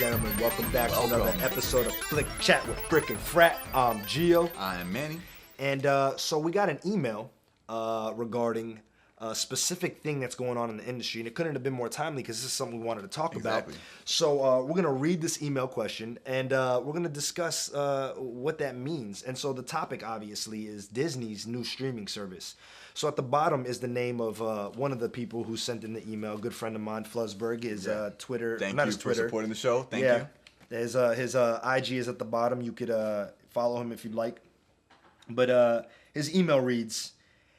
gentlemen. Welcome back to another episode of Flick Chat with Frick and Frat. I'm Gio. I'm Manny. And so we got an email regarding a specific thing that's going on in the industry. And it couldn't have been more timely because this is something we wanted to talk about. So we're going to read this email question and we're going to discuss what that means. And so the topic, obviously, is Disney's new streaming service. So at the bottom is the name of one of the people who sent in the email. A good friend of mine, Flusberg, is Twitter. Thank not you his for Twitter. supporting the show. Thank you. His IG is at the bottom. You could follow him if you'd like. But his email reads,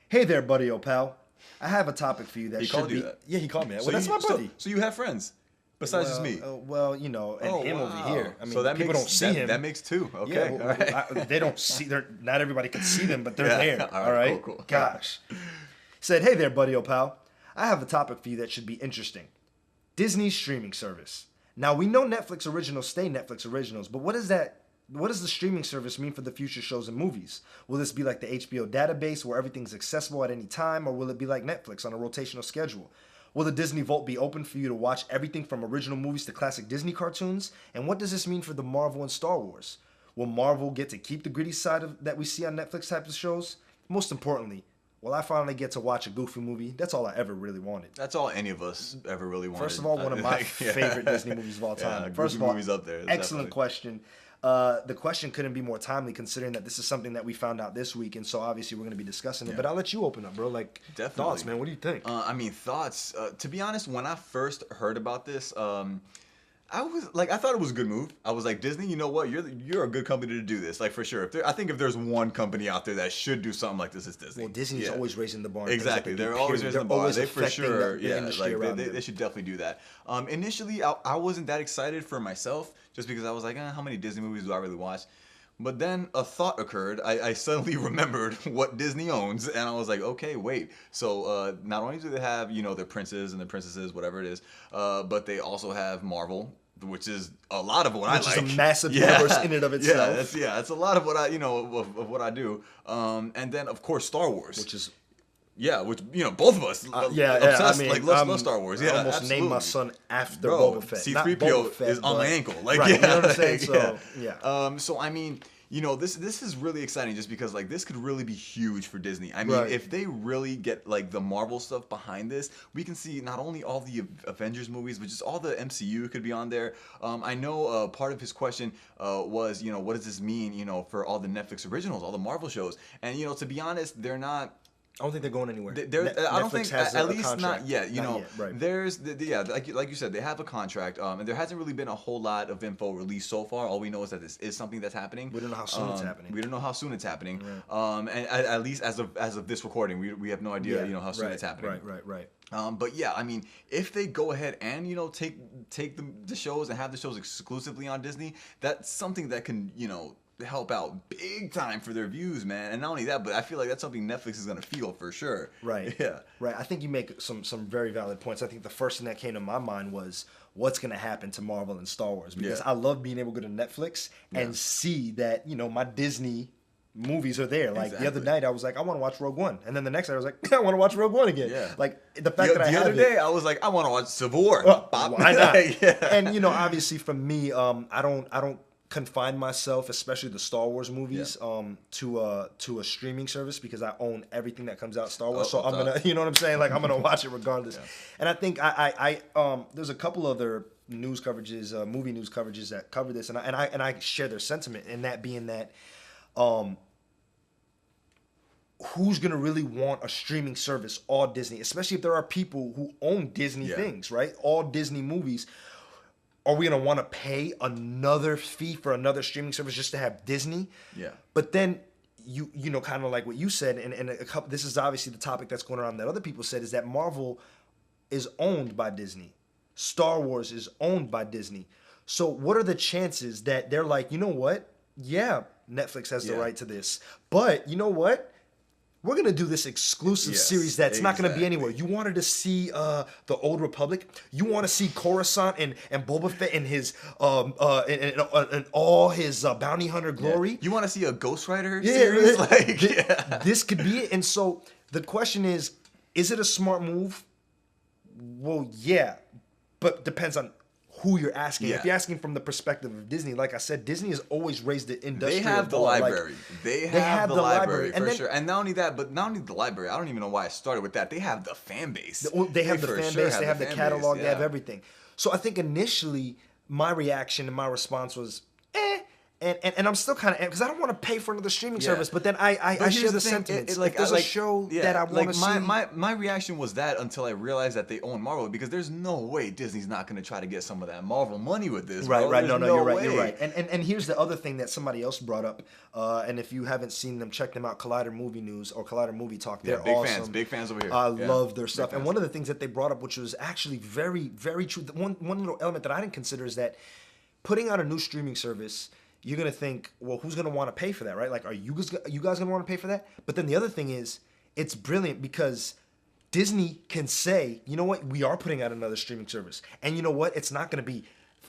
"Hey there, buddy, pal. I have a topic for you that He should called be." you that? Yeah, he called me that. So Well, that's my buddy. So you have friends besides just me. Well, you know, and him over here. I mean, so that people makes, don't see him. That makes two. Okay, Yeah, well, all right. they don't see. Not everybody can see them, but they're Yeah. there. All All right, right. cool. Gosh. Said, "Hey there, buddy, pal. I have a topic for you that should be interesting. Disney's streaming service. Now we know Netflix originals stay Netflix originals, but what is that? What does the streaming service mean for the future shows and movies? Will this be like the HBO database where everything's accessible at any time, or will it be like Netflix on a rotational schedule? Will the Disney Vault be open for you to watch everything from original movies to classic Disney cartoons? And what does this mean for the Marvel and Star Wars? Will Marvel get to keep the gritty side that we see on Netflix type of shows? Most importantly, will I finally get to watch a Goofy movie? That's all I ever really wanted." That's all any of us ever really wanted. First of all, one of my favorite Disney movies of all time. Yeah, First of all, movies up there. Excellent Definitely. question. The question couldn't be more timely considering that this is something that we found out this week, and so obviously we're going to be discussing it. But I'll let you open up, bro. Like, Definitely. thoughts, man. What do you think? Thoughts. To be honest, when I first heard about this, I thought it was a good move. I was like, Disney, you know what? You're a good company to do this, like for sure. I think if there's one company out there that should do something like this, it's Disney. Well, Disney's always raising the bar. Exactly, they're always raising the bar. They for sure, they should definitely do that. Initially, I wasn't that excited for myself, just because I was like, how many Disney movies do I really watch? But then a thought occurred. I suddenly remembered what Disney owns, and I was like, okay, wait. So not only do they have, their princes and their princesses, whatever it is, but they also have Marvel, which is a lot of what I like. Which is a massive universe in and of itself. That's a lot of what I, of what I do. And then, of course, Star Wars. Which is... Yeah, which, both of us obsessed, I mean, love Star Wars. Yeah, I almost absolutely. named my son after Boba Fett. C-3PO is on my ankle. Like, right, yeah, you know what I'm saying? So, yeah. So, I mean, this is really exciting just because, like, this could really be huge for Disney. I mean, if they really get, like, the Marvel stuff behind this, we can see not only all the Avengers movies, but just all the MCU could be on there. I know part of his question was, what does this mean, for all the Netflix originals, all the Marvel shows? And, to be honest, they're not... I don't think they're going anywhere. I don't think, has at least not yet. Not yet, right. There's, like you said, they have a contract, and there hasn't really been a whole lot of info released so far. All we know is that this is something that's happening. We don't know how soon it's happening. We don't know how soon it's happening. Right. And at least as of this recording, we have no idea, how soon it's happening. Right. But yeah, I mean, if they go ahead and take the shows and have the shows exclusively on Disney, that's something that can help out big time for their views, man. And not only that, but I feel like that's something Netflix is gonna feel for sure. Right. Yeah. Right. I think you make some very valid points. I think the first thing that came to my mind was what's gonna happen to Marvel and Star Wars, because I love being able to go to Netflix and see that my Disney movies are there. Like the other night I was like, I want to watch Rogue One, and then the next night I was like, I want to watch Rogue One again. Yeah. Like the fact that I have the other day I was like, I want to watch Civil War. Why not? Yeah. And obviously for me, I don't confine myself, especially the Star Wars movies, to a streaming service, because I own everything that comes out Star Wars. So I'm gonna, you know what I'm saying? Like I'm gonna watch it regardless. Yeah. And I think I there's a couple other news coverages, movie news coverages that cover this, and I share their sentiment, and that being that, who's gonna really want a streaming service all Disney, especially if there are people who own Disney things, right? All Disney movies. Are we going to want to pay another fee for another streaming service just to have Disney? Yeah. But then, you kind of like what you said, and this is obviously the topic that's going around that other people said, is that Marvel is owned by Disney. Star Wars is owned by Disney. So what are the chances that they're like, you know what? Yeah, Netflix has the right to this. But you know what? We're going to do this exclusive series that's not going to be anywhere. You wanted to see the Old Republic. You want to see Coruscant and Boba Fett and his and all his bounty hunter glory. Yeah. You want to see a Ghost Rider series? This could be it. And so the question is it a smart move? Well, yeah, but depends on who you're asking. Yeah. If you're asking from the perspective of Disney, like I said, Disney has always raised the industrial They have the bar. library. Like, they have the library for then, sure. And not only that, but not only the library. I don't even know why I started with that. They have the fan base. They have the fan base. They have the catalog. Base, They have everything. So I think initially my reaction and my response was, And I'm still kind of, because I don't want to pay for another streaming service, but then I share the sentiments. Like, there's a show that I want to see. My reaction was that until I realized that they own Marvel, because there's no way Disney's not going to try to get some of that Marvel money with this. Right. No, you're right. And here's the other thing that somebody else brought up, and if you haven't seen them, check them out, Collider Movie News or Collider Movie Talk. They're awesome. Big fans over here. I love their stuff. And one of the things that they brought up, which was actually very, very true, one little element that I didn't consider is that putting out a new streaming service, you're going to think, well, who's going to want to pay for that, right? Like, are you guys going to want to pay for that? But then the other thing is, it's brilliant because Disney can say, you know what, we are putting out another streaming service. And you know what, it's not going to be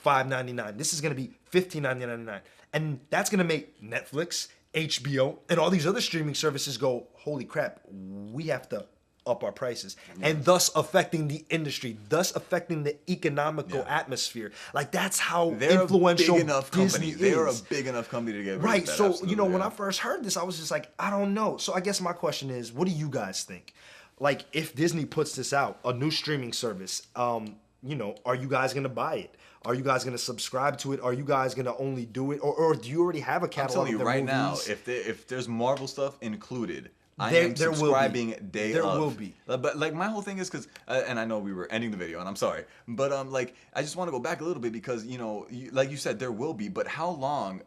$5.99. This is going to be $15.99. And that's going to make Netflix, HBO, and all these other streaming services go, holy crap, we have to up our prices, and thus affecting the industry, thus affecting the economical atmosphere. Like, that's how influential Disney is. They're a big enough company to get right. So when I first heard this, I was just like, I don't know. So I guess my question is, what do you guys think? Like, if Disney puts this out, a new streaming service, are you guys gonna buy it? Are you guys gonna subscribe to it? Are you guys gonna only do it, or do you already have a catalog? I'm telling you right now, if there's Marvel stuff included, I am subscribing day of. There will be. But like, my whole thing is because, and I know we were ending the video, and I'm sorry, but like, I just want to go back a little bit because like you said, there will be. But how long?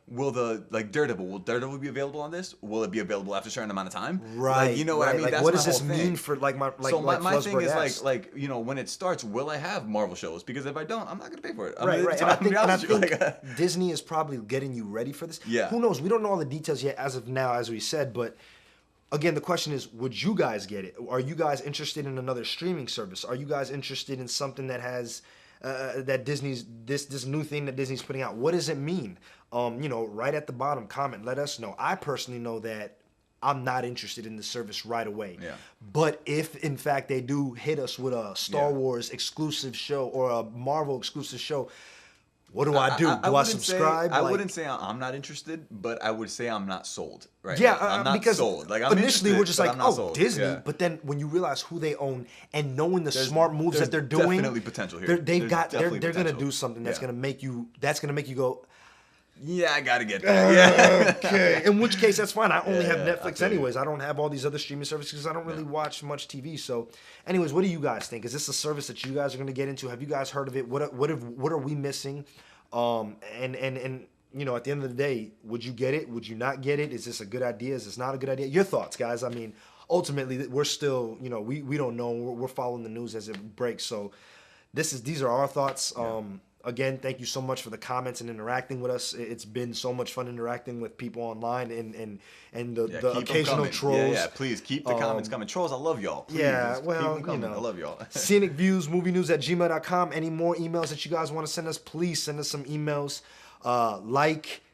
Will Daredevil? Will Daredevil be available on this? Will it be available after a certain amount of time? Right. You know what I mean? Like, That's what does this whole mean thing. for my thing is like when it starts, will I have Marvel shows? Because if I don't, I'm not gonna pay for it. Right. And I think Disney is probably getting you ready for this. Yeah. Who knows? We don't know all the details yet as of now, as we said, but. Again, the question is, would you guys get it? Are you guys interested in another streaming service? Are you guys interested in something that has that Disney's this new thing that Disney's putting out? What does it mean? Right at the bottom, comment. Let us know. I personally know that I'm not interested in the service right away. Yeah. But if in fact they do hit us with a Star Wars exclusive show or a Marvel exclusive show, what do I do? Do I subscribe? I wouldn't say I'm not interested, but I would say I'm not sold. Right? Yeah, I'm not because sold. Like, I'm initially we're just like, oh, sold. Disney. Yeah. But then when you realize who they own and knowing the smart moves that they're doing, definitely potential here. They're gonna do something that's gonna make you go. Yeah, I gotta get that. Yeah. Okay. In which case, that's fine. I only have Netflix anyways. I don't have all these other streaming services because I don't really watch much TV. So, anyways, what do you guys think? Is this a service that you guys are gonna get into? Have you guys heard of it? What are we missing? And at the end of the day, would you get it? Would you not get it? Is this a good idea? Is this not a good idea? Your thoughts, guys. I mean, ultimately, we're still, we don't know. We're following the news as it breaks. So these are our thoughts. Again, thank you so much for the comments and interacting with us. It's been so much fun interacting with people online and the occasional trolls. Yeah, please keep the comments coming. Trolls, I love y'all. Please, I love y'all. Scenic Views, movienews@gmail.com. Any more emails that you guys want to send us, please send us some emails.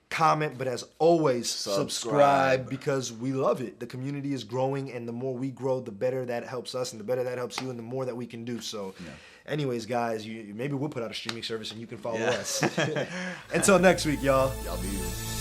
Comment, but as always, subscribe because we love it. The community is growing, and the more we grow, the better that helps us, and the better that helps you, and the more that we can do. So, anyways, guys, maybe we'll put out a streaming service, and you can follow us. Until next week, y'all. Y'all be here.